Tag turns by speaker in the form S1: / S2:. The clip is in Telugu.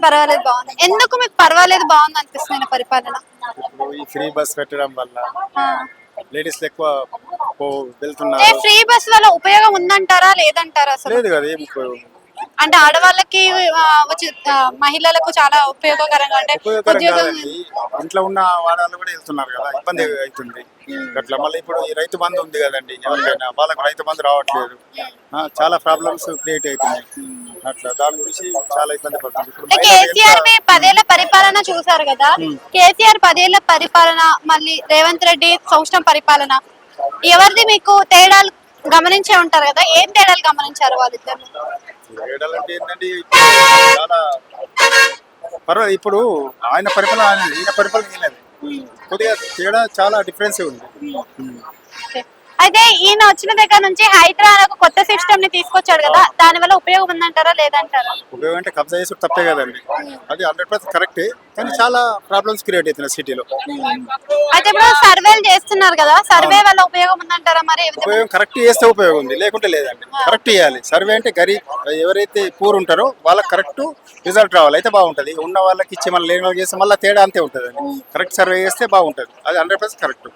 S1: పర్వాలేదు బాగుంది. ఎందుకు మీకు పర్వాలేదు బాగుంది అనిపిస్తుంది పరిపాలన?
S2: ఇప్పుడు ఈ ఫ్రీ బస్ పెట్టడం వల్ల
S1: ఆ.
S2: లేడీస్ ఎక్కువ
S1: అంటే
S2: వెళ్తున్నారు.
S1: ఫ్రీ బస్ వల్ల ఉపయోగం ఉందంటారా లేదంటారా అసలు?
S2: లేదు కదా ఏం ఉపయోగం.
S1: అంటే ఆడవాళ్ళకి మహిళలకు చాలా ఉపయోగకరంగా అంటే
S2: ఉపయోగకరం
S1: ఉద్యోగం.
S2: కాదండి. ఇంట్లో ఉన్న వాడాళ్ళు కూడా వెళ్తున్నారు కదా, ఇబ్బంది అవుతుంది అట్లా. మళ్ళీ ఇప్పుడు ఈ రైతు బంధు ఉంది కదండి, ఎవరికైనా వాళ్ళకు రైతు బంధు రావట్లేదు. చాలా ప్రాబ్లమ్స్ క్రియేట్ అవుతున్నాయి అట్లా. దాని గురించి చాలా ఇబ్బంది పడుతుంది ఇప్పుడు
S1: అంటే
S2: మహిళలు
S1: కేసీఆర్ పదేళ్ల పరిపాలన చూసారు కదా, కేసీఆర్ పదేళ్ల పరిపాలన మళ్ళీ రేవంత్ రెడ్డి సంవత్సరం పరిపాలన, ఎవరిది మీకు తేడాలు గమనించే ఉంటారు కదా, ఏం తేడాలు గమనించారు వాళ్ళిద్దరు?
S2: తేడాలంటే ఏంటంటే చాలా పర్వాలేదు. ఇప్పుడు ఆయన పరిపాలన ఆయన, ఈయన పరిపాలన ఈయనది. కొద్దిగా తేడా చాలా డిఫరెన్స్ ఉంది.
S1: అయితే ఈయన వచ్చిన దగ్గర నుంచి హైడ్రా అనే ఒక కొత్త సిస్టమ్ ని తీసుకొచ్చాడు కదా, దాని వల్ల ఉపయోగం ఉందంటారా లేదంటారా?
S2: ఉపయోగం అంటే కబ్జా చేసుడు తప్పే కదండి, అది 100% కరెక్టే. కానీ చాలా ప్రాబ్లమ్స్ క్రియేట్ అవుతున్నాయి సిటీలో.
S1: అయితే ఇప్పుడు సర్వేలు చేస్తున్నారు కదా, సర్వే వల్ల ఉపయోగం ఉందంటారా? మరి ఏ విధంగా?
S2: ఉపయోగం కరెక్ట్ చేస్తే ఉపయోగం ఉంది, లేకుంటే లేదండి. కరెక్ట్ చేయాలి సర్వే. అంటే గరీబ్ ఎవరైతే పూర్ ఉంటారో వాళ్ళకి కరెక్ట్ రిజల్ట్ రావాలి, అయితే బాగుంటది. ఉన్న వాళ్ళకి ఇచ్చి మళ్ళీ లేని వాళ్ళకి చేస్తే మళ్ళీ తేడా అంతే ఉంటుంది. కరెక్ట్ సర్వే చేస్తే బాగుంటది, అది 100% కరెక్ట్.